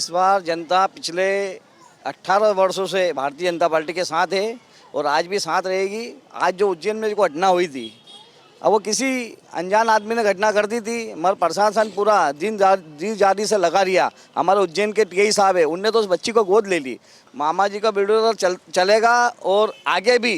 इस बार जनता पिछले 18 वर्षों से भारतीय जनता पार्टी के साथ है और आज भी साथ रहेगी। आज जो उज्जैन में जो घटना हुई थी, अब वो किसी अनजान आदमी ने घटना कर दी थी, मगर प्रशासन पूरा जी जारी से लगा रिया। हमारे उज्जैन के टीआई साहब है, उनने तो उस बच्ची को गोद ले ली। मामा जी का बुलडोजर चलेगा और आगे भी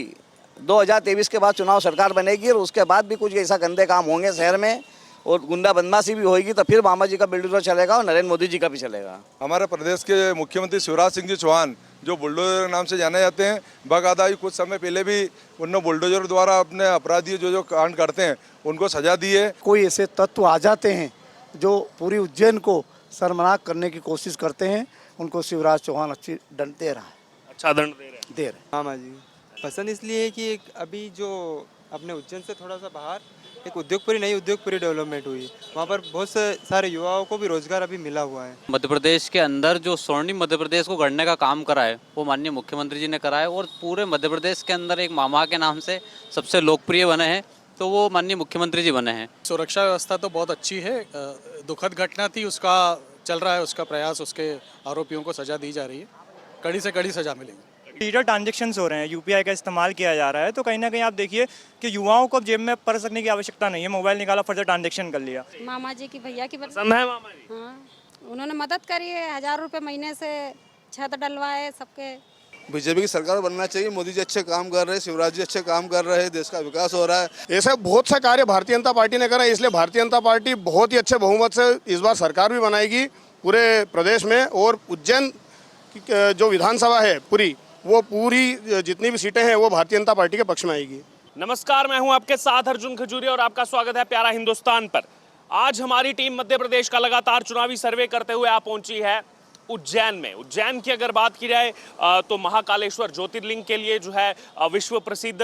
2023 के बाद चुनाव सरकार बनेगी और उसके बाद भी कुछ ऐसा गंदे काम होंगे शहर में और गुंडा बदमाशी भी होगी, तो फिर मामा जी का बुलडोजर चलेगा और नरेंद्र मोदी जी का भी चलेगा। हमारे प्रदेश के मुख्यमंत्री शिवराज सिंह जी चौहान जो बुलडोजर नाम से जाने जाते हैं, बाकायदा कुछ समय पहले भी उन्होंने बुलडोजर द्वारा अपने अपराधी जो कांड करते हैं उनको सजा दी है। कोई ऐसे तत्व आ जाते हैं जो पूरी उज्जैन को शर्मनाक करने की कोशिश करते हैं, उनको शिवराज चौहान अच्छी दंड दे रहा है। अच्छा दंड दे रहे दे रहे हैं। मामा जी पसंद इसलिए है कि एक अभी जो अपने उज्जैन से थोड़ा सा बाहर एक उद्योगपुरी नई उद्योगपुरी डेवलपमेंट हुई, वहाँ पर बहुत सारे युवाओं को भी रोजगार अभी मिला हुआ है। मध्य प्रदेश के अंदर जो स्वर्णिम मध्य प्रदेश को गढ़ने का काम करा है वो माननीय मुख्यमंत्री जी ने करा है और पूरे मध्य प्रदेश के अंदर एक मामा के नाम से सबसे लोकप्रिय बने हैं तो वो माननीय मुख्यमंत्री जी बने हैं। सुरक्षा व्यवस्था तो बहुत अच्छी है। दुखद घटना थी, उसका चल रहा है उसका प्रयास, उसके आरोपियों को सजा दी जा रही है, कड़ी से कड़ी सजा मिलेगी। डिजिटल ट्रांजेक्शंस हो रहे हैं, यूपीआई का इस्तेमाल किया जा रहा है, तो कहीं ना कहीं आप देखिए कि युवाओं को अब जेब में पर्स रखने की आवश्यकता नहीं है, मोबाइल निकाला फर्दर ट्रांजेक्शन कर लिया। मामा जी की भैया की पसंद है मामा जी। हाँ, उन्होंने मदद करी है, 1000 रुपये महीने से छत डलवाए सबके। बीजेपी की सरकार बनना चाहिए। मोदी जी अच्छे काम कर रहे हैं, शिवराज जी अच्छे काम कर रहे हैं, देश का विकास हो रहा है। ऐसे बहुत से कार्य भारतीय जनता पार्टी ने करा, इसलिए भारतीय जनता पार्टी बहुत ही अच्छे बहुमत से इस बार सरकार भी बनाएगी पूरे प्रदेश में। और उज्जैन जो विधानसभा है पूरी जितनी भी सीटें हैं वो भारतीय जनता पार्टी के पक्ष में आएगी। नमस्कार, मैं हूं आपके साथ अर्जुन खजूरिया और आपका स्वागत है प्यारा हिंदुस्तान पर। आज हमारी टीम मध्य प्रदेश का लगातार चुनावी सर्वे करते हुए आ पहुंची है उज्जैन में। उज्जैन की अगर बात की जाए तो महाकालेश्वर ज्योतिर्लिंग के लिए जो है विश्व प्रसिद्ध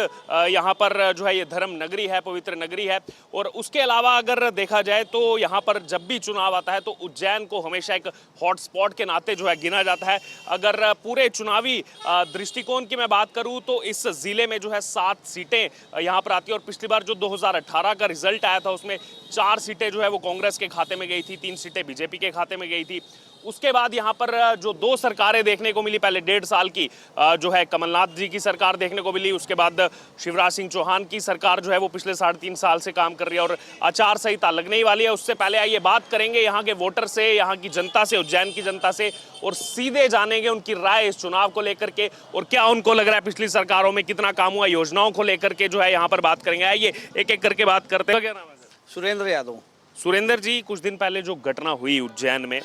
यहाँ पर जो है ये धर्म नगरी है, पवित्र नगरी है। और उसके अलावा अगर देखा जाए तो यहाँ पर जब भी चुनाव आता है तो उज्जैन को हमेशा एक हॉटस्पॉट के नाते जो है गिना जाता है। अगर पूरे चुनावी दृष्टिकोण की मैं बात करूँ तो इस जिले में जो है 7 सीटें यहाँ पर आती है और पिछली बार जो 2018 का रिजल्ट आया था उसमें 4 सीटें जो है वो कांग्रेस के खाते में गई थी, 3 सीटें बीजेपी के खाते में गई थी। उसके बाद यहाँ पर जो 2 सरकारें देखने को मिली, पहले 1.5 साल की जो है कमलनाथ जी की सरकार देखने को मिली, उसके बाद शिवराज सिंह चौहान की सरकार जो है वो पिछले 3.5 साल से काम कर रही है और आचार संहिता लगने ही वाली है। उससे पहले आइए बात करेंगे यहाँ के वोटर से, यहाँ की जनता से, उज्जैन की जनता से, और सीधे जानेंगे उनकी राय इस चुनाव को लेकर के और क्या उनको लग रहा है पिछली सरकारों में कितना काम हुआ, योजनाओं को लेकर के जो है यहाँ पर बात करेंगे। आइए एक एक करके बात करते हैं। क्या नाम है सर? सुरेंद्र यादव। सुरेंद्र जी, कुछ दिन पहले जो घटना हुई उज्जैन में,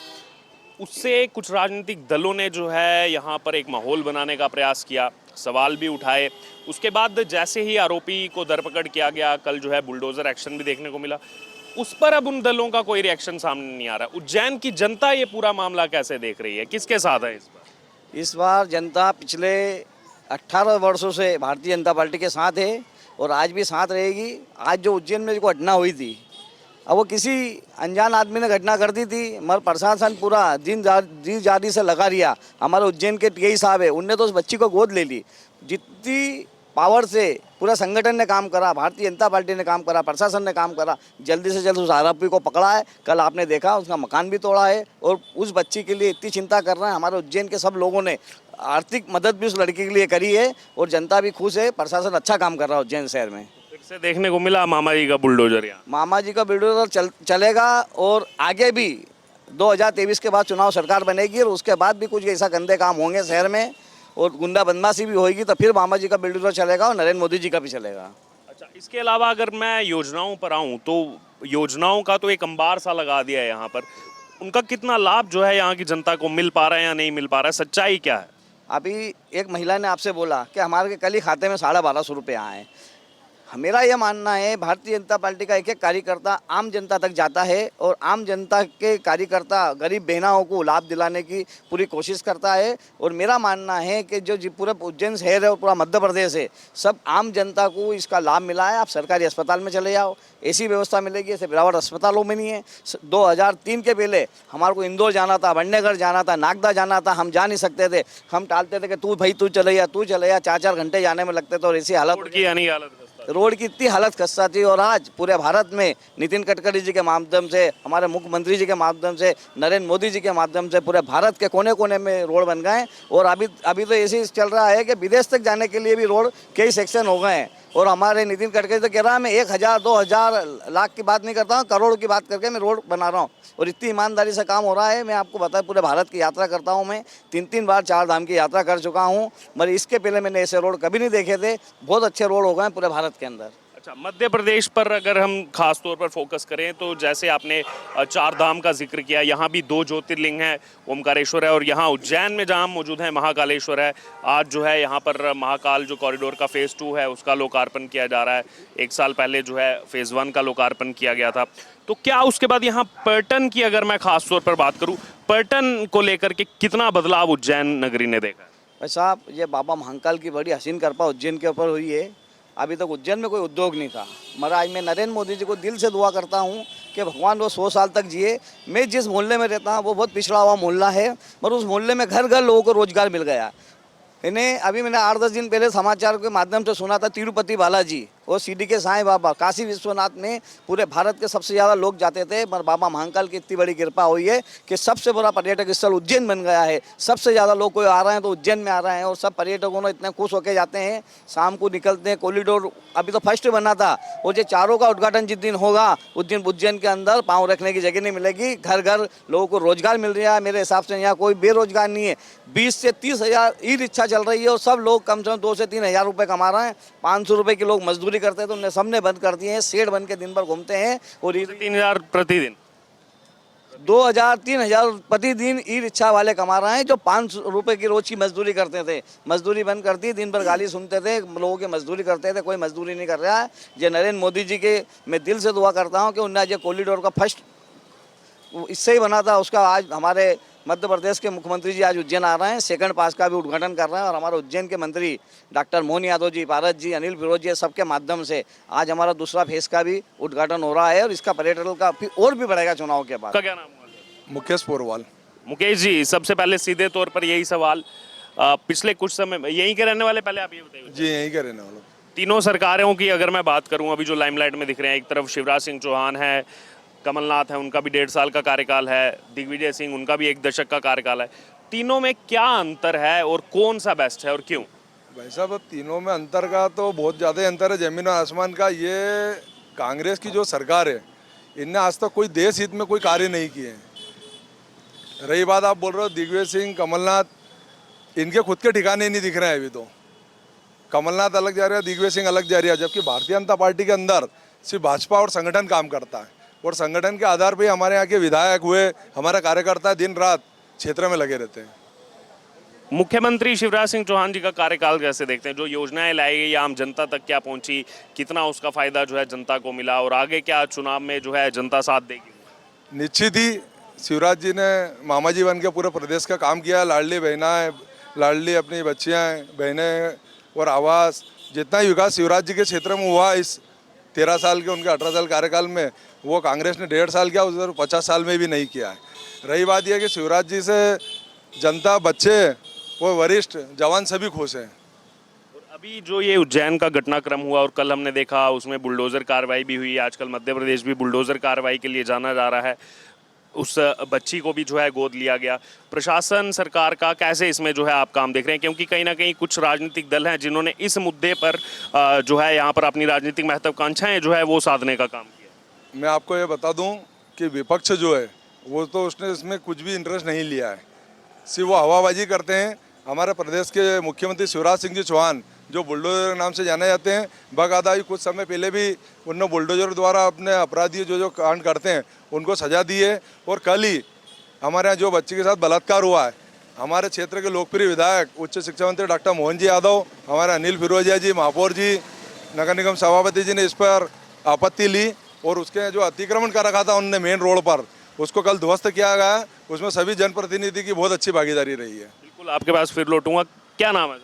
उससे कुछ राजनीतिक दलों ने जो है यहाँ पर एक माहौल बनाने का प्रयास किया, सवाल भी उठाए। उसके बाद जैसे ही आरोपी को धरपकड़ किया गया, कल जो है बुलडोजर एक्शन भी देखने को मिला, उस पर अब उन दलों का कोई रिएक्शन सामने नहीं आ रहा। उज्जैन की जनता ये पूरा मामला कैसे देख रही है, किसके साथ है इस बार? इस बार जनता पिछले 18 वर्षों से भारतीय जनता पार्टी के साथ है और आज भी साथ रहेगी। आज जो उज्जैन में जो घटना हुई थी, अब वो किसी अनजान आदमी ने घटना कर दी थी, मगर प्रशासन पूरा जी जारी से लगा रिया। हमारे उज्जैन के टीआई साहब है, उनने तो उस बच्ची को गोद ले ली। जितनी पावर से पूरा संगठन ने काम करा, भारतीय जनता पार्टी ने काम करा, प्रशासन ने काम करा, जल्दी से जल्द उस आरोपी को पकड़ा है। कल आपने देखा उसका मकान भी तोड़ा है और उस बच्ची के लिए इतनी चिंता कर रहे हैं। हमारे उज्जैन के सब लोगों ने आर्थिक मदद भी उस लड़की के लिए करी है और जनता भी खुश है। प्रशासन अच्छा काम कर रहा है उज्जैन शहर में। फिर से देखने को मिला मामा जी का बुलडोजर यहाँ। मामा जी का बुलडोजर चलेगा और आगे भी 2023 के बाद चुनाव सरकार बनेगी और उसके बाद भी कुछ ऐसा गंदे काम होंगे शहर में और गुंडा बदमाशी भी होगी, तो फिर मामा जी का बुलडोजर चलेगा और नरेंद्र मोदी जी का भी चलेगा। अच्छा, इसके अलावा अगर मैं योजनाओं पर आऊँ तो योजनाओं का तो एक अंबार सा लगा दिया है यहाँ पर, उनका कितना लाभ जो है यहाँ की जनता को मिल पा रहा है या नहीं मिल पा रहा है, सच्चाई क्या है? अभी एक महिला ने आपसे बोला कि हमारे कल ही खाते में 1250 रुपये आए। मेरा यह मानना है भारतीय जनता पार्टी का एक एक कार्यकर्ता आम जनता तक जाता है और आम जनता के कार्यकर्ता गरीब बहनाओं को लाभ दिलाने की पूरी कोशिश करता है। और मेरा मानना है कि जो पूरा उज्जैन शहर है और पूरा मध्य प्रदेश है, सब आम जनता को इसका लाभ मिला है। आप सरकारी अस्पताल में चले जाओ, ऐसी व्यवस्था मिलेगी, ऐसे प्राइवेट अस्पतालों में नहीं है। 2003 के पहले हमारे को इंदौर जाना था, बंडेगढ़ जाना था, नागदा जाना था, हम जा नहीं सकते थे। हम टालते थे कि तू चले जा 4-4 घंटे जाने में लगते थे और ऐसी हालत की यानी हालत रोड की इतनी हालत खस्ता थी और आज पूरे भारत में नितिन गडकरी जी के माध्यम से, हमारे मुख्यमंत्री जी के माध्यम से, नरेंद्र मोदी जी के माध्यम से पूरे भारत के कोने कोने में रोड बन गए। और अभी तो ऐसे चल रहा है कि विदेश तक जाने के लिए भी रोड कई सेक्शन हो गए हैं। और हमारे नितिन गडकरी तो कह रहा है मैं 1000, 2000, लाख की बात नहीं करता हूँ, करोड़ की बात करके मैं रोड बना रहा हूँ। और इतनी ईमानदारी से काम हो रहा है। मैं आपको बताया पूरे भारत की यात्रा करता हूँ, मैं 3 बार 4 धाम की यात्रा कर चुका हूँ, मगर इसके पहले मैंने ऐसे रोड कभी नहीं देखे थे। बहुत अच्छे रोड हो गए पूरे भारत के अंदर। अच्छा, मध्य प्रदेश पर अगर हम खास तौर पर फोकस करें तो जैसे आपने 4 धाम का जिक्र किया, यहाँ भी 2 ज्योतिर्लिंग हैं, ओमकारेश्वर है और यहाँ उज्जैन में जहाँ मौजूद है महाकालेश्वर है। आज जो है यहाँ पर महाकाल जो कॉरिडोर का फेज़ 2 है उसका लोकार्पण किया जा रहा है। 1 साल पहले जो है फेज़ 1 का लोकार्पण किया गया था। तो क्या उसके बाद यहाँ पर्यटन की अगर मैं खास तौर पर बात करूँ, पर्यटन को लेकर के कितना बदलाव उज्जैन नगरी ने देखा है? भाई साहब, ये बाबा महाकाल की बड़ी हसीन कृपा उज्जैन के ऊपर हुई है। अभी तक उज्जैन में कोई उद्योग नहीं था, मगर आज मैं नरेंद्र मोदी जी को दिल से दुआ करता हूँ कि भगवान वो 100 साल तक जिए। मैं जिस मोहल्ले में रहता हूँ वो बहुत पिछड़ा हुआ मोहल्ला है, मगर उस मोहल्ले में घर घर लोगों को रोजगार मिल गया। इन्हें अभी मैंने 8-10 दिन पहले समाचार के माध्यम से सुना था, तिरुपति बालाजी और शिरडी के साईं बाबा, काशी विश्वनाथ में पूरे भारत के सबसे ज़्यादा लोग जाते थे, पर बाबा महाकाल की इतनी बड़ी कृपा हुई है कि सबसे बड़ा पर्यटक स्थल उज्जैन बन गया है। सबसे ज़्यादा लोग कोई आ रहे हैं तो उज्जैन में आ रहे हैं और सब पर्यटकों ने इतने खुश होकर जाते हैं। शाम को निकलते हैं, कॉरिडोर अभी तो फर्स्ट बना था, और जो चारों का उद्घाटन जिस दिन होगा उस दिन उज्जैन के अंदर पाँव रखने की जगह नहीं मिलेगी। घर घर लोगों को रोजगार मिल रहा है। मेरे हिसाब से यहाँ कोई बेरोजगार नहीं है। 20 से 30 हज़ार ई रिक्शा चल रही है और सब लोग कम से कम 2 से 3 हज़ार रुपये कमा रहे हैं। 500 रुपये के लोग मजदूरी करते हैं तो उन्हें सबने बंद कर दिए हैं। शेड बन के दिन भर घूमते हैं और 3000 प्रतिदिन, 2000-3000 प्रतिदिन ई रिक्शा वाले कमा रहे हैं, जो 500 रुपये की रोज की मजदूरी करते थे। मजदूरी बंद कर दी, दिन भर गाली सुनते थे, लोगों की मजदूरी करते थे, कोई मजदूरी नहीं कर रहा है। ये नरेंद्र मोदी जी के मैं दिल से दुआ करता हूँ कि उन्होंने जो कॉरिडोर का फर्स्ट इससे ही बना था, उसका आज हमारे मध्य प्रदेश के मुख्यमंत्री जी आज उज्जैन आ रहे हैं, सेकंड पास का भी उद्घाटन कर रहे हैं। और हमारे उज्जैन के मंत्री डॉक्टर मोहन यादव जी, पारस जी, अनिल फिरोज जी, सबके माध्यम से आज हमारा दूसरा फेज का भी उद्घाटन हो रहा है और इसका पर्यटन का फिर और भी बढ़ेगा चुनाव के बाद। का क्या नाम हुआ? मुकेश पोरवाल। मुकेश जी, सबसे पहले सीधे तौर पर यही सवाल, पिछले कुछ समय में यहीं के रहने वाले, पहले आप ये बताइए। जी, यहीं के रहने वाले। तीनों सरकारों की अगर मैं बात करूं, अभी जो लाइमलाइट में दिख रहे हैं, एक तरफ शिवराज सिंह चौहान है, कमलनाथ है, उनका भी 1.5 साल का कार्यकाल है, दिग्विजय सिंह, उनका भी 1 दशक का कार्यकाल है। तीनों में क्या अंतर है और कौन सा बेस्ट है और क्यों? भाई साहब, अब तीनों में अंतर का तो बहुत ज़्यादा अंतर है, जमीन और आसमान का। ये कांग्रेस की जो सरकार है, इनने आज तक कोई देश हित में कोई कार्य नहीं किए हैं। रही बात आप बोल रहे हो दिग्विजय सिंह, कमलनाथ, इनके खुद के ठिकाने नहीं दिख रहे हैं अभी तो। कमलनाथ अलग जा रहे हैं, दिग्विजय सिंह अलग जा रही है, जबकि भारतीय जनता पार्टी के अंदर सिर्फ भाजपा और संगठन काम करता है और संगठन के आधार पर हमारे यहाँ के विधायक हुए, हमारे कार्यकर्ता दिन रात क्षेत्र में लगे रहते हैं। मुख्यमंत्री शिवराज सिंह चौहान जी का कार्यकाल कैसे देखते हैं? जो योजनाएं लाई गई आम जनता तक क्या पहुंची, कितना उसका फायदा जो है जनता को मिला और आगे क्या चुनाव में जो है जनता साथ देगी? निश्चित ही शिवराज जी ने मामा जी बन के पूरे प्रदेश का काम किया। लाडली बहनाएं, लाडली अपनी बच्चियां, बहनें और आवास, जितना ही विकास शिवराज जी के क्षेत्र में हुआ इस 13 साल के उनके 18 साल कार्यकाल में, वो कांग्रेस ने 1.5 साल किया, उधर 50 साल में भी नहीं किया है। रही बात यह कि शिवराज जी से जनता, बच्चे वो वरिष्ठ, जवान सभी खुश हैं। अभी जो ये उज्जैन का घटनाक्रम हुआ और कल हमने देखा उसमें बुलडोज़र कार्रवाई भी हुई, आजकल मध्य प्रदेश भी बुलडोज़र कार्रवाई के लिए जाना जा रहा है। उस बच्ची को भी जो है गोद लिया गया। प्रशासन, सरकार का कैसे इसमें जो है आप काम देख रहे हैं? क्योंकि कहीं ना कहीं कुछ राजनीतिक दल हैं जिन्होंने इस मुद्दे पर जो है यहाँ पर अपनी राजनीतिक महत्वाकांक्षाएं जो है वो साधने का काम किया। मैं आपको ये बता दूं कि विपक्ष जो है वो तो उसने इसमें कुछ भी इंटरेस्ट नहीं लिया है, सिर्फ वो हवाबाजी करते हैं। हमारे प्रदेश के मुख्यमंत्री शिवराज सिंह जी चौहान, जो बुलडोजर नाम से जाने जाते हैं, बकायदा कुछ समय पहले भी उन्होंने बुलडोजर द्वारा अपने अपराधी जो कांड करते हैं उनको सजा दी है। और कल ही हमारे यहाँ जो बच्ची के साथ बलात्कार हुआ है, हमारे क्षेत्र के लोकप्रिय विधायक उच्च शिक्षा मंत्री डॉक्टर मोहन जी यादव, हमारे अनिल फिरोजिया जी, महापौर जी, नगर निगम सभापति जी ने इस पर आपत्ति ली और उसके जो अतिक्रमण कर रखा था उन्होंने मेन रोड पर, उसको कल ध्वस्त किया गया। उसमें सभी जनप्रतिनिधि की बहुत अच्छी भागीदारी रही है। बिल्कुल, आपके पास फिर लौटूंगा। क्या नाम है?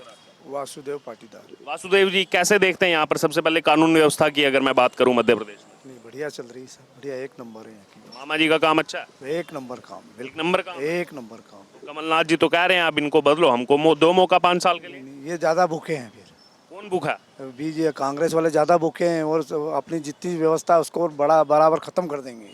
वासुदेव पाटीदार। वासुदेव जी, कैसे देखते हैं यहाँ पर सबसे पहले कानून व्यवस्था की अगर मैं बात करूँ मध्य प्रदेश में? नहीं, बढ़िया चल रही है सर, बढ़िया, 1 नंबर है यहाँ की। मामा जी का काम अच्छा है? 1 नंबर काम, 1 नंबर काम, 1 नंबर काम। कमलनाथ जी तो कह रहे हैं आप इनको बदलो, हमको 2 मौका 5 साल के लिए। ये ज़्यादा भूखे हैं फिर। कौन भूखा? बीजे कांग्रेस वाले ज़्यादा भूखे हैं और अपनी जितनी व्यवस्था है उसको बड़ा बराबर ख़त्म कर देंगे।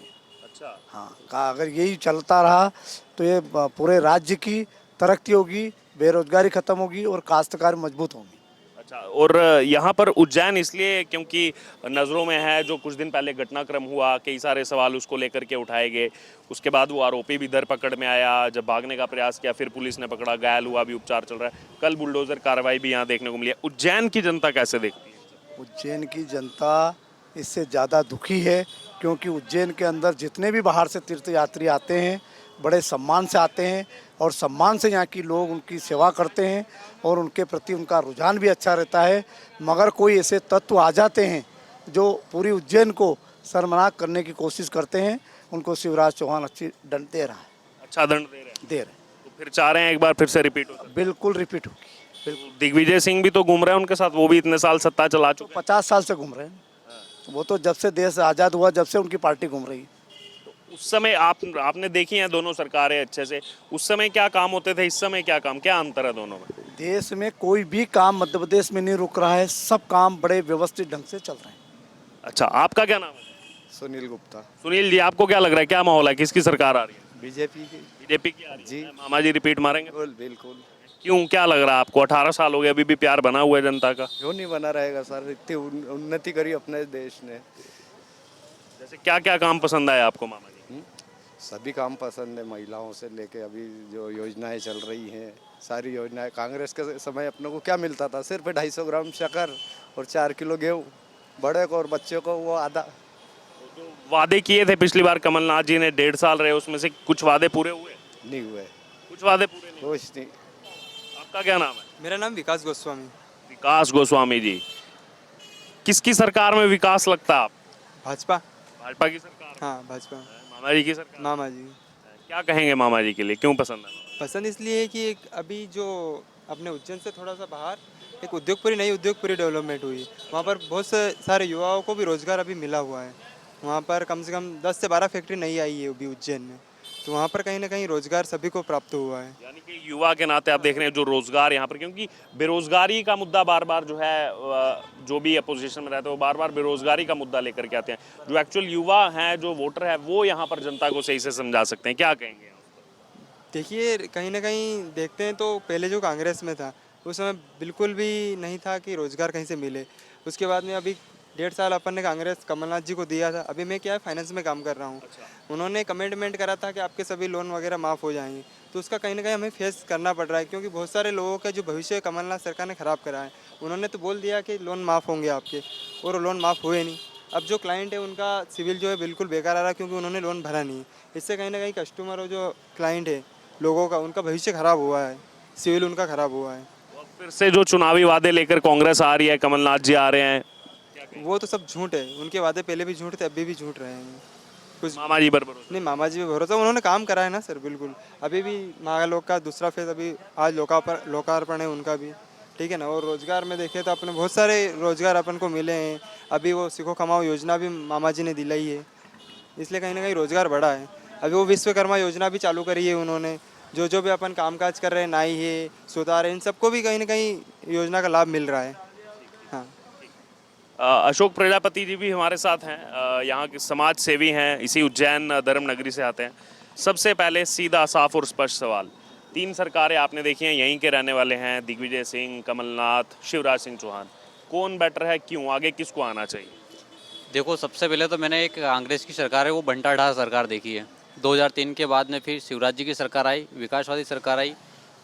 अच्छा, हाँ, अगर यही चलता रहा तो ये पूरे राज्य की तरक्की होगी, बेरोजगारी ख़त्म होगी और काश्तकार मजबूत होंगी। अच्छा। और यहाँ पर उज्जैन इसलिए क्योंकि नज़रों में है, जो कुछ दिन पहले घटनाक्रम हुआ, कई सारे सवाल उसको लेकर के उठाए गए, उसके बाद वो आरोपी भी धरपकड़ में आया, जब भागने का प्रयास किया फिर पुलिस ने पकड़ा, घायल हुआ, अभी उपचार चल रहा है, कल बुलडोजर कार्रवाई भी यहाँ देखने को मिली है। उज्जैन की जनता कैसे देखती है? उज्जैन की जनता इससे ज़्यादा दुखी है क्योंकि उज्जैन के अंदर जितने भी बाहर से तीर्थ यात्री आते हैं बड़े सम्मान से आते हैं और सम्मान से यहाँ की लोग उनकी सेवा करते हैं और उनके प्रति उनका रुझान भी अच्छा रहता है। मगर कोई ऐसे तत्व आ जाते हैं जो पूरी उज्जैन को शर्मनाक करने की कोशिश करते हैं, उनको शिवराज चौहान अच्छी दंड दे रहा है। अच्छा दंड दे रहे हैं? दे रहे हैं। तो फिर चाह रहे हैं एक बार फिर से रिपीट हो? बिल्कुल रिपीट होगी, बिल्कुल। दिग्विजय सिंह भी तो घूम रहे हैं उनके साथ, वो भी इतने साल सत्ता चला चुके हैं। 50 साल से घूम रहे हैं वो तो, जब से देश आज़ाद हुआ जब से उनकी पार्टी घूम रही है। उस समय आपने देखी हैं दोनों सरकारें अच्छे से, उस समय क्या काम होते थे, इस समय क्या काम, क्या अंतर है दोनों में? देश में कोई भी काम मध्य प्रदेश में नहीं रुक रहा है, सब काम बड़े व्यवस्थित ढंग से चल रहे हैं। अच्छा, आपका क्या नाम है? सुनील गुप्ता। सुनील जी, आपको क्या लग रहा है, क्या माहौल है, किसकी सरकार आ रही है? बीजेपी की। बीजेपी की आ रही है जी। मामा जी रिपीट मारेंगे? बिल्कुल। क्यों, क्या लग रहा है आपको? 18 साल हो गए, अभी भी प्यार बना हुआ है जनता का? क्यों नहीं बना रहेगा सर, इतनी उन्नति करी अपने देश ने। जैसे क्या क्या काम पसंद आया आपको मामा जी? सभी काम पसंद है, महिलाओं से लेके अभी जो योजनाएं चल रही हैं सारी योजनाएं। कांग्रेस के समय अपने को क्या मिलता था, सिर्फ 250 ग्राम शक्कर और 4 किलो गेहूँ, बड़े को और बच्चों को वो आधा। वादे किए थे पिछली बार कमलनाथ जी ने, 1.5 साल रहे, उसमें से कुछ वादे पूरे हुए? नहीं हुए, कुछ वादे पूरे नहीं? कुछ नहीं। आपका क्या नाम है? मेरा नाम विकास गोस्वामी। विकास गोस्वामी जी, किसकी सरकार में विकास लगता है आप? भाजपा। भाजपा की सरकार? हाँ, भाजपा। मामा जी की सरकार? मामा जी क्या कहेंगे मामा जी के लिए, क्यों पसंद है? पसंद इसलिए है कि एक अभी जो अपने उज्जैन से थोड़ा सा बाहर एक उद्योगपुरी, नई उद्योगपुरी डेवलपमेंट हुई, वहाँ पर बहुत से सारे युवाओं को भी रोज़गार अभी मिला हुआ है। वहाँ पर कम से कम 10 से 12 फैक्ट्री नई आई है अभी उज्जैन में, तो वहाँ पर कहीं ना कहीं रोज़गार सभी को प्राप्त हुआ है। यानी कि युवा के नाते आप देख रहे हैं जो रोजगार यहाँ पर, क्योंकि बेरोजगारी का मुद्दा बार बार जो है, जो भी अपोजिशन में रहते हैं वो बार बार बेरोजगारी का मुद्दा लेकर के आते हैं। जो एक्चुअल युवा हैं, जो वोटर है, वो यहाँ पर जनता को सही से समझा सकते हैं। क्या कहेंगे? देखिए, कहीं ना कहीं देखते हैं तो पहले जो कांग्रेस में था उस समय बिल्कुल भी नहीं था कि रोज़गार कहीं से मिले। उसके बाद में अभी 1.5 साल अपन ने कांग्रेस कमलनाथ जी को दिया था। अभी मैं क्या है, फाइनेंस में काम कर रहा हूँ। उन्होंने कमिटमेंट करा था कि आपके सभी लोन वगैरह माफ़ हो जाएंगे, तो उसका कहीं ना कहीं हमें फेस करना पड़ रहा है, क्योंकि बहुत सारे लोगों का जो भविष्य कमलनाथ सरकार ने ख़राब करा है। उन्होंने तो बोल दिया कि लोन माफ़ होंगे आपके, और लोन माफ़ हुए नहीं। अब जो क्लाइंट है उनका सिविल जो है बिल्कुल बेकार आ रहा है, क्योंकि उन्होंने लोन भरा नहीं है। इससे कहीं ना कहीं कस्टमर और जो क्लाइंट है लोगों का, उनका भविष्य ख़राब हुआ है, सिविल उनका ख़राब हुआ है। फिर से जो चुनावी वादे लेकर कांग्रेस आ रही है, कमलनाथ जी आ रहे हैं, वो तो सब झूठ है। उनके वादे पहले भी झूठ थे, अभी भी झूठ रहे हैं। कुछ मामा जी पर भरोसा नहीं, मामा जी पे भरोसा, उन्होंने काम करा है ना सर, बिल्कुल। अभी भी महालोक का दूसरा फेज अभी आज लोकार्पण है उनका भी, ठीक है ना। और रोजगार में देखें तो अपने बहुत सारे रोजगार अपन को मिले हैं। अभी वो सीखो कमाओ योजना भी मामा जी ने दिलाई है, इसलिए कहीं ना कहीं रोजगार बढ़ा है। अभी वो विश्वकर्मा योजना भी चालू करी है उन्होंने। जो भी अपन कामकाज कर रहे हैं, नाई है, सुतार है, इन सबको भी कहीं ना कहीं योजना का लाभ मिल रहा है। हाँ, अशोक प्रजापति जी भी हमारे साथ हैं, यहाँ के समाज सेवी हैं, इसी उज्जैन धर्म नगरी से आते हैं। सबसे पहले सीधा, साफ और स्पष्ट सवाल, 3 सरकारें आपने देखी हैं, यहीं के रहने वाले हैं, दिग्विजय सिंह, कमलनाथ, शिवराज सिंह चौहान, कौन बेटर है, क्यों, आगे किसको आना चाहिए? देखो, सबसे पहले तो मैंने एक कांग्रेस की सरकार है वो बंटाढार सरकार देखी है। 2003 के बाद में फिर शिवराज जी की सरकार आई, विकासवादी सरकार आई,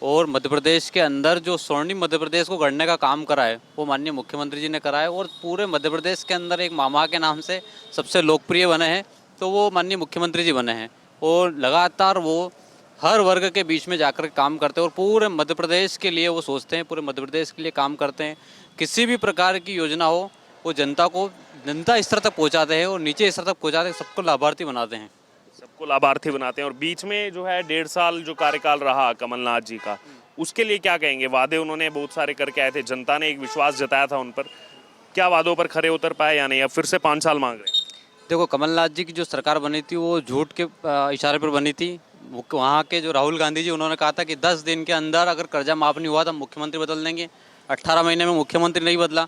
और मध्य प्रदेश के अंदर जो स्वर्णिम मध्य प्रदेश को गढ़ने का काम करा है वो माननीय मुख्यमंत्री जी ने करा है। और पूरे मध्य प्रदेश के अंदर एक मामा के नाम से सबसे लोकप्रिय बने हैं तो वो माननीय मुख्यमंत्री जी बने हैं। और लगातार वो हर वर्ग के बीच में जाकर काम करते हैं और पूरे मध्य प्रदेश के लिए वो सोचते हैं, पूरे मध्य प्रदेश के लिए काम करते हैं। किसी भी प्रकार की योजना हो वो जनता स्तर तक पहुँचाते हैं और नीचे स्तर तक पहुँचाते हैं, सबको लाभार्थी बनाते हैं। सबको लाभार्थी बनाते हैं। और बीच में जो है 1.5 साल जो कार्यकाल रहा कमलनाथ जी का, उसके लिए क्या कहेंगे? वादे उन्होंने बहुत सारे करके आए थे, जनता ने एक विश्वास जताया था उन पर, क्या वादों पर खरे उतर पाए या नहीं? अब फिर से 5 साल मांग रहे हैं। देखो, कमलनाथ जी की जो सरकार बनी थी वो झूठ के इशारे पर बनी थी। वहाँ के जो राहुल गांधी जी, उन्होंने कहा था कि 10 दिन के अंदर अगर कर्जा माफ़ नहीं हुआ तो मुख्यमंत्री बदल देंगे। 18 महीने में मुख्यमंत्री नहीं बदला।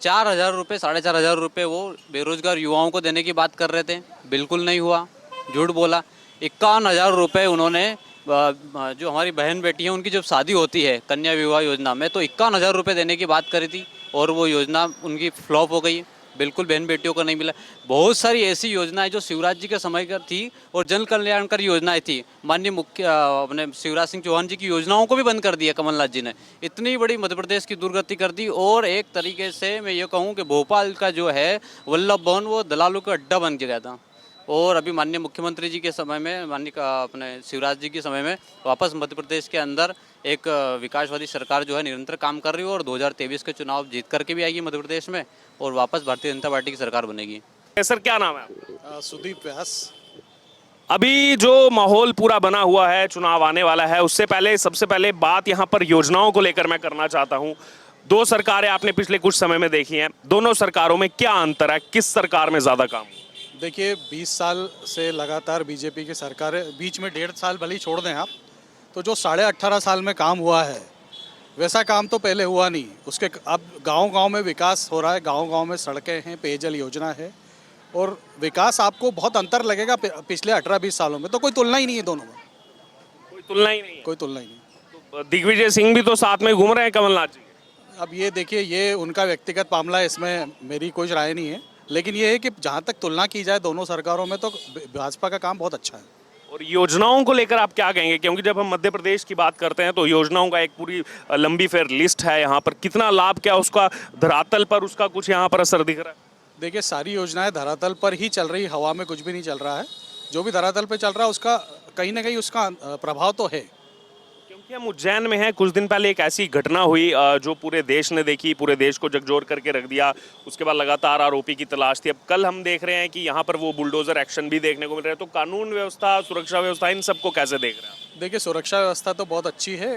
4,000 रुपये 4,500 रुपये वो बेरोजगार युवाओं को देने की बात कर रहे थे, बिल्कुल नहीं हुआ, झूठ बोला। 51,000 रुपये उन्होंने जो हमारी बहन बेटी है उनकी जब शादी होती है कन्या विवाह योजना में, तो 51,000 रुपये देने की बात करी थी और वो योजना उनकी फ्लॉप हो गई, बिल्कुल बहन बेटियों को नहीं मिला। बहुत सारी ऐसी योजनाएं जो शिवराज जी के समय का थी और जन कल्याणकारी योजनाएं थी, माननीय अपने शिवराज सिंह चौहान जी की योजनाओं को भी बंद कर दिया कमलनाथ जी ने। इतनी बड़ी मध्य प्रदेश की दुर्गति कर दी। और एक तरीके से मैं ये कहूँ कि भोपाल का जो है वल्लभ भवन वो दलालों का अड्डा बन गया था। और अभी माननीय मुख्यमंत्री जी के समय में, माननीय अपने शिवराज जी के समय में वापस मध्य प्रदेश के अंदर एक विकासवादी सरकार जो है निरंतर काम कर रही है और 2023 के चुनाव जीत करके भी आएगी मध्य प्रदेश में और वापस भारतीय जनता पार्टी की सरकार बनेगी। सर क्या नाम है आपका? सुदीप व्यास। अभी जो माहौल पूरा बना हुआ है, चुनाव आने वाला है, उससे पहले सबसे पहले बात यहाँ पर योजनाओं को लेकर मैं करना चाहता हूँ। 2 सरकारें आपने पिछले कुछ समय में देखी हैं, दोनों सरकारों में क्या अंतर है, किस सरकार में ज़्यादा काम? देखिए 20 साल से लगातार बीजेपी की सरकार है, बीच में 1.5 साल भले ही छोड़ दें आप, तो जो 18.5 साल में काम हुआ है वैसा काम तो पहले हुआ नहीं। उसके अब गांव-गांव में विकास हो रहा है, गांव-गांव में सड़कें हैं, पेयजल योजना है और विकास आपको बहुत अंतर लगेगा पिछले 18-20 सालों में, तो कोई तुलना ही नहीं है दोनों में। कोई तुलना ही नहीं है। कोई तुलना ही नहीं। तो दिग्विजय सिंह भी तो साथ में घूम रहे हैं कमलनाथ जी। अब ये देखिए, ये उनका व्यक्तिगत मामला है, इसमें मेरी कोई राय नहीं है, लेकिन ये है कि जहाँ तक तुलना की जाए दोनों सरकारों में तो भाजपा का काम बहुत अच्छा है। और योजनाओं को लेकर आप क्या कहेंगे, क्योंकि जब हम मध्य प्रदेश की बात करते हैं तो योजनाओं का एक पूरी लंबी फिर लिस्ट है यहाँ पर, कितना लाभ क्या उसका धरातल पर उसका कुछ यहाँ पर असर दिख रहा है? देखिए सारी योजनाएं धरातल पर ही चल रही, हवा में कुछ भी नहीं चल रहा है। जो भी धरातल पर चल रहा है उसका कहीं ना कहीं उसका प्रभाव तो है। क्योंकि हम उज्जैन में हैं, कुछ दिन पहले एक ऐसी घटना हुई जो पूरे देश ने देखी, पूरे देश को झकझोर करके रख दिया। उसके बाद लगातार आरोपी की तलाश थी। अब कल हम देख रहे हैं कि यहाँ पर वो बुलडोजर एक्शन भी देखने को मिल रहा है। तो कानून व्यवस्था, सुरक्षा व्यवस्था, इन सबको कैसे देख रहे हैं? देखिए सुरक्षा व्यवस्था तो बहुत अच्छी है।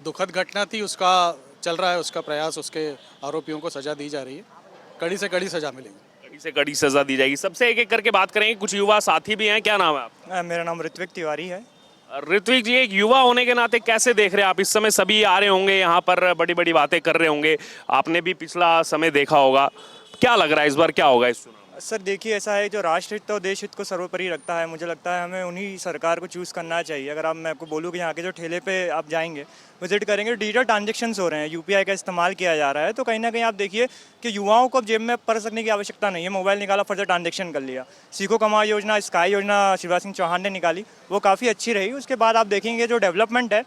दुखद घटना थी, उसका चल रहा है उसका प्रयास, उसके आरोपियों को सजा दी जा रही है, कड़ी से कड़ी सजा मिलेगी, कड़ी से कड़ी सजा दी जाएगी। सबसे एक एक करके बात करेंगे, कुछ युवा साथी भी हैं। क्या नाम है आपका? मेरा नाम ऋत्विक तिवारी है। ऋत्विक जी, एक युवा होने के नाते कैसे देख रहे हैं आप? इस समय सभी आ रहे होंगे यहाँ पर, बड़ी बड़ी बातें कर रहे होंगे, आपने भी पिछला समय देखा होगा, क्या लग रहा है इस बार क्या होगा इस चुनाव? सर देखिए, ऐसा है जो राष्ट्र हित और देश हित को सर्वोपरि रखता है, मुझे लगता है हमें उन्हीं सरकार को चूज़ करना चाहिए। अगर आप, मैं आपको बोलूँ कि यहाँ के जो ठेले पे आप जाएंगे, विजिट करेंगे, डिजिटल ट्रांजेक्शन्स हो रहे हैं, यूपीआई का इस्तेमाल किया जा रहा है, तो कहीं ना कहीं आप देखिए कि युवाओं को अब जेब में पड़ सकने की आवश्यकता नहीं है। मोबाइल निकाला, फर्दर ट्रांजेक्शन कर लिया। सीखो कमाओ योजना, स्काई योजना शिवराज सिंह चौहान ने निकाली, वो काफ़ी अच्छी रही। उसके बाद आप देखेंगे जो डेवलपमेंट है,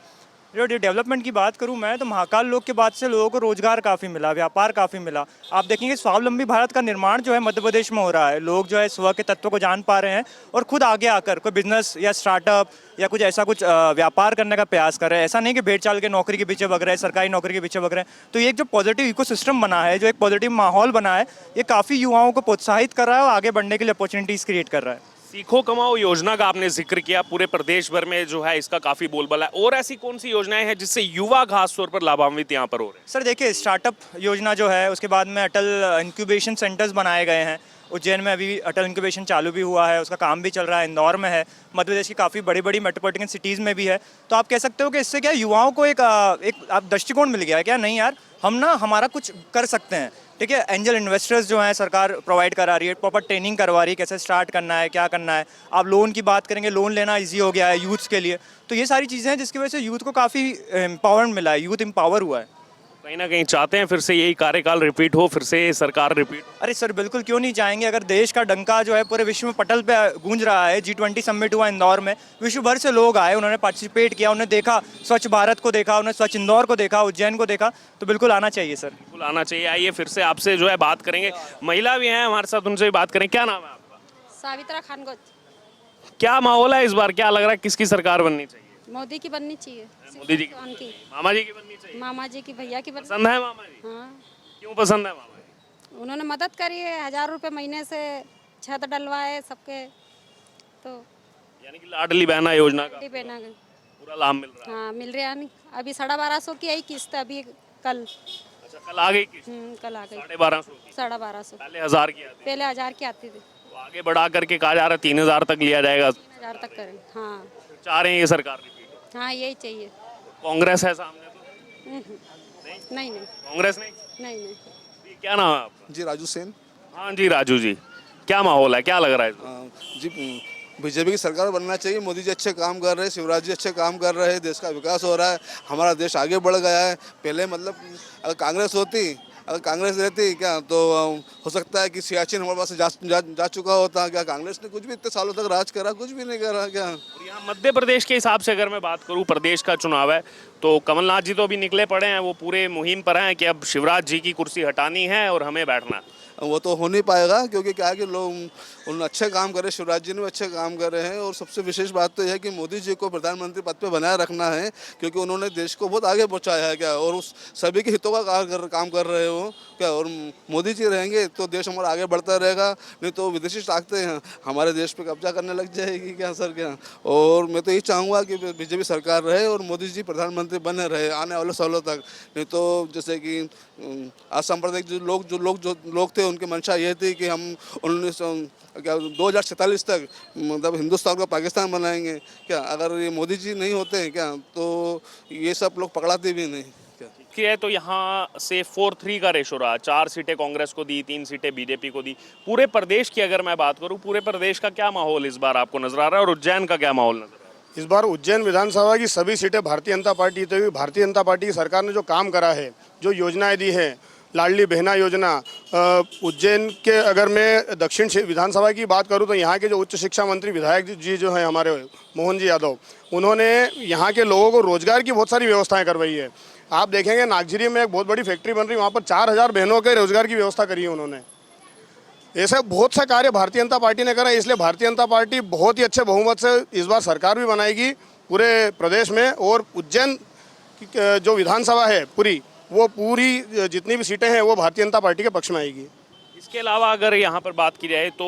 जो डेवलपमेंट की बात करूं मैं, तो महाकाल लोक के बाद से लोगों को रोजगार काफ़ी मिला, व्यापार काफ़ी मिला। आप देखेंगे स्वावलंबी भारत का निर्माण जो है मध्य प्रदेश में हो रहा है। लोग जो है स्व के तत्व को जान पा रहे हैं और खुद आगे आकर कोई बिजनेस या स्टार्टअप या कुछ ऐसा कुछ व्यापार करने का प्रयास कर रहे हैं। ऐसा नहीं कि भेड़ चाल के नौकरी के पीछे भग रहे हैं, सरकारी नौकरी के पीछे भग रहे हैं। तो ये एक जो पॉजिटिव इकोसिस्टम बना है, जो एक पॉजिटिव माहौल बना है, ये काफ़ी युवाओं को प्रोत्साहित कर रहा है और आगे बढ़ने के लिए अपॉर्चुनिटीज़ क्रिएट कर रहा है। सीखो कमाओ योजना का आपने जिक्र किया, पूरे प्रदेश भर में जो है इसका काफी बोलबाला है। और ऐसी कौन सी योजनाएं हैं जिससे युवा खास तौर पर लाभान्वित यहाँ पर हो रहे हैं? सर देखिए, स्टार्टअप योजना जो है, उसके बाद में अटल इंक्यूबेशन सेंटर्स बनाए गए हैं। उज्जैन में अभी अटल इंक्यूबेशन चालू भी हुआ है, उसका काम भी चल रहा है, इंदौर में है, मध्य प्रदेश की काफ़ी बड़ी बड़ी मेट्रोपॉलिटन सिटीज़ में भी है। तो आप कह सकते हो कि इससे क्या युवाओं को एक आप दृष्टिकोण मिल गया है, क्या नहीं यार हम ना हमारा कुछ कर सकते हैं। ठीक है, एंजल इन्वेस्टर्स जो हैं सरकार प्रोवाइड करा रही है, प्रॉपर ट्रेनिंग करवा रही है, कैसे स्टार्ट करना है, क्या करना है। आप लोन की बात करेंगे, लोन लेना इजी हो गया है यूथ्स के लिए। तो ये सारी चीज़ें हैं जिसकी वजह से यूथ को काफ़ी एम्पावरमेंट मिला है, यूथ एम्पावर हुआ है। कहीं ना कहीं चाहते हैं फिर से यही कार्यकाल रिपीट हो, फिर से सरकार रिपीट? अरे सर बिल्कुल, क्यों नहीं चाहेंगे। अगर देश का डंका जो है पूरे विश्व में पटल पे गूंज रहा है, G20 समिट हुआ इंदौर में, विश्व भर से लोग आए, उन्होंने पार्टिसिपेट किया, उन्होंने देखा स्वच्छ भारत को देखा, उन्होंने स्वच्छ इंदौर को देखा, उज्जैन को देखा, तो बिल्कुल आना चाहिए सर। बिल्कुल आना चाहिए। आइए फिर से आपसे जो है बात करेंगे, महिला भी हैं हमारे साथ, उनसे भी बात करें। क्या नाम है आपका? सावित्रा खानगोज। क्या माहौल है इस बार, क्या लग रहा है किसकी सरकार बननी चाहिए? मोदी की बननी चाहिए। मोदी जी की, मामा जी की बननी चाहिए? मामा जी की, भैया की बननी। पसंद है मामा जी? हाँ, क्यों पसंद है मामा जी? उन्होंने मदद करी है, 1000 रुपये महीने से छत डलवाए सबके, तो यानी कि लाडली बहना योजना का पहना गए, पूरा लाभ मिल रहा है। हाँ मिल रहा है। नहीं अभी 1250 की आई किस्त, अभी कल। अच्छा, कल आ गई किस्त? कल आ गई 1250 की। 1250 पहले 1000 की आती, पहले 1000 की आती थी, तो आगे बढ़ा करके कहा जा रहा है 3000 तक लिया जाएगा। 3000 तक करें। हाँ चाह रहे हैं ये सरकार रिपीट? हाँ यही चाहिए। कांग्रेस है सामने तो? नहीं नहीं कांग्रेस नहीं? नहीं नहीं जी, क्या नाम है आपका? जी राजू सेन। हाँ जी राजू जी, क्या माहौल है, क्या लग रहा है इस बार? जी बीजेपी की सरकार बनना चाहिए। मोदी जी अच्छे काम कर रहे हैं, शिवराज जी अच्छे काम कर रहे हैं, देश का विकास हो रहा है, हमारा देश आगे बढ़ गया है। पहले मतलब अगर कांग्रेस रहती क्या तो हो सकता है कि सियाचिन हमारे पास से जा चुका होता। क्या कांग्रेस ने कुछ भी इतने सालों तक राज करा? कुछ भी नहीं करा क्या। और यहाँ मध्य प्रदेश के हिसाब से अगर मैं बात करूँ, प्रदेश का चुनाव है तो कमलनाथ जी तो अभी निकले पड़े हैं, वो पूरे मुहिम पर हैं कि अब शिवराज जी की कुर्सी हटानी है और हमें बैठना है। वो तो हो नहीं पाएगा क्योंकि क्या है कि लोग उन्होंने अच्छे काम करे, शिवराज जी ने भी अच्छे काम करे हैं। और सबसे विशेष बात तो यह है कि मोदी जी को प्रधानमंत्री पद पे बनाए रखना है क्योंकि उन्होंने देश को बहुत आगे पहुंचाया है क्या, और उस सभी के हितों का काम कर रहे हो क्या। और मोदी जी रहेंगे तो देश हमारा आगे बढ़ता रहेगा, नहीं तो विदेशी ताकतें हैं हमारे देश पे कब्जा करने लग जाएगी क्या सर क्या। और मैं तो यही चाहूँगा कि बीजेपी सरकार रहे और मोदी जी प्रधानमंत्री बने रहे आने वाले सालों तक। नहीं तो जैसे कि असांप्रदायिक जो लोग थे उनकी मंशा ये थी कि हम 2047 तक मतलब हिंदुस्तान को पाकिस्तान बनाएंगे क्या। अगर ये मोदी जी नहीं होते हैं क्या तो ये सब लोग पकड़ाते भी नहीं क्या। ठीक है, तो यहाँ से 4-3 का रेशो रहा, 4 सीटें कांग्रेस को दी, 3 सीटें बीजेपी को दी। पूरे प्रदेश की अगर मैं बात करूँ, पूरे प्रदेश का क्या माहौल इस बार आपको नजर आ रहा है और उज्जैन का क्या माहौल नजर आ रहा है? इस बार उज्जैन विधानसभा की सभी सीटें भारतीय जनता पार्टी, तो भारतीय जनता पार्टी की सरकार ने जो काम करा है, जो योजनाएं दी है, लाडली बहना योजना, उज्जैन के अगर मैं दक्षिण विधानसभा की बात करूं तो यहाँ के जो उच्च शिक्षा मंत्री विधायक जी जो हैं हमारे मोहन जी यादव, उन्होंने यहाँ के लोगों को रोजगार की बहुत सारी व्यवस्थाएं करवाई है। आप देखेंगे नागझिरी में एक बहुत बड़ी फैक्ट्री बन रही है, वहाँ पर 4000 बहनों के रोजगार की व्यवस्था करी है उन्होंने। ऐसे बहुत सा कार्य भारतीय जनता पार्टी ने करा, इसलिए भारतीय जनता पार्टी बहुत ही अच्छे बहुमत से इस बार सरकार भी बनाएगी पूरे प्रदेश में। और उज्जैन जो विधानसभा है वो पूरी जितनी भी सीटें हैं वो भारतीय जनता पार्टी के पक्ष में आएगी। इसके अलावा अगर यहाँ पर बात की जाए तो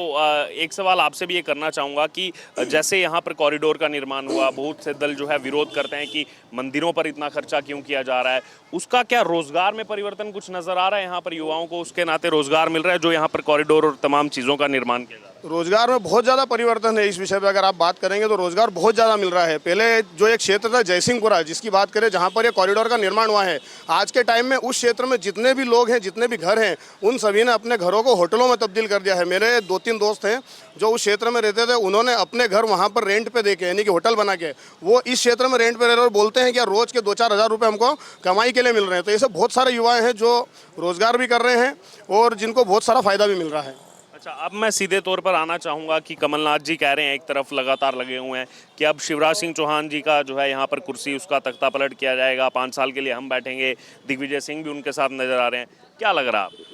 एक सवाल आपसे भी ये करना चाहूँगा कि जैसे यहाँ पर कॉरिडोर का निर्माण हुआ, बहुत से दल जो है विरोध करते हैं कि मंदिरों पर इतना खर्चा क्यों किया जा रहा है, उसका क्या रोजगार में परिवर्तन कुछ नजर आ रहा है? यहाँ पर युवाओं को उसके नाते रोजगार मिल रहा है जो यहाँ पर कॉरिडोर और तमाम चीज़ों का निर्माण किया जा रहा है? रोजगार में बहुत ज़्यादा परिवर्तन है। इस विषय पे अगर आप बात करेंगे तो रोजगार बहुत ज़्यादा मिल रहा है। पहले जो एक क्षेत्र था जयसिंहपुरा, जिसकी बात करें जहाँ पर ये कॉरिडोर का निर्माण हुआ है, आज के टाइम में उस क्षेत्र में जितने भी लोग हैं, जितने भी घर हैं, उन सभी ने अपने घरों को होटलों में तब्दील कर दिया है। मेरे 2-3 दोस्त हैं जो उस क्षेत्र में रहते थे, उन्होंने अपने घर वहाँ पर रेंट पे देके, यानी कि होटल बना के वो इस क्षेत्र में रेंट पे रह रहे और बोलते हैं कि रोज़ के 2-4 हज़ार रुपये हमको कमाई के लिए मिल रहे हैं। तो ऐसे बहुत सारे युवा हैं जो रोजगार भी कर रहे हैं और जिनको बहुत सारा फायदा भी मिल रहा है। अच्छा, अब मैं सीधे तौर पर आना चाहूँगा कि कमलनाथ जी कह रहे हैं, एक तरफ लगातार लगे हुए हैं कि अब शिवराज सिंह चौहान जी का जो है यहाँ पर कुर्सी, उसका तख्ता पलट किया जाएगा, 5 साल के लिए हम बैठेंगे। दिग्विजय सिंह भी उनके साथ नजर आ रहे हैं, क्या लग रहा है आपको?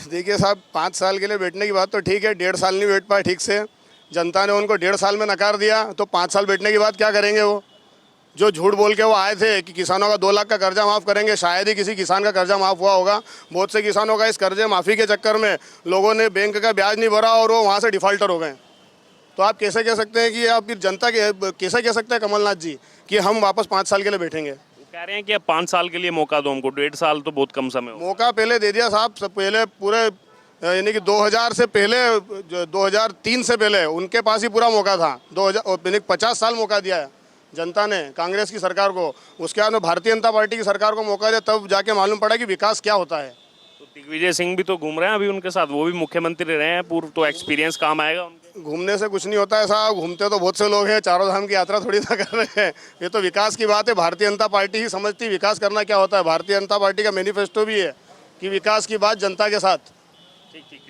देखिए साहब, 5 साल के लिए बैठने की बात तो ठीक है, 1.5 साल नहीं बैठ पाए ठीक से। जनता ने उनको 1.5 साल में नकार दिया, तो 5 साल बैठने के बाद क्या करेंगे? वो जो झूठ बोल के वो आए थे कि किसानों का 2 लाख का कर्जा माफ़ करेंगे, शायद ही किसी किसान का कर्जा माफ़ हुआ होगा। बहुत से किसानों का इस कर्जे माफ़ी के चक्कर में लोगों ने बैंक का ब्याज नहीं भरा और वो वहाँ से डिफ़ाल्टर हो गए। तो आप कैसे कह सकते हैं कि आप फिर जनता के कैसे कह सकते हैं कमलनाथ जी कि हम वापस 5 साल के लिए बैठेंगे? कह रहे हैं कि अब 5 साल के लिए मौका दो हमको, 1.5 साल तो बहुत कम समय हो। मौका पहले दे दिया साहब, सब पहले पूरे यानी कि 2000 से पहले, 2003 से पहले उनके पास ही पूरा मौका था। 50 साल मौका दिया है जनता ने कांग्रेस की सरकार को। उसके बाद में भारतीय जनता पार्टी की सरकार को मौका दिया, तब जाके मालूम पड़ा कि विकास क्या होता है। तो दिग्विजय सिंह भी तो घूम रहे हैं अभी उनके साथ, वो भी मुख्यमंत्री रहे हैं, पूर्व तो एक्सपीरियंस काम आएगा उनके। घूमने से कुछ नहीं होता है साहब, घूमते तो बहुत से लोग हैं, चारों धाम की यात्रा थोड़ी ना कर रहे हैं। ये तो विकास की बात है, भारतीय जनता पार्टी ही समझती विकास करना क्या होता है। भारतीय जनता पार्टी का मैनिफेस्टो भी है कि विकास की बात जनता के साथ। ठीक ठीक ठीक।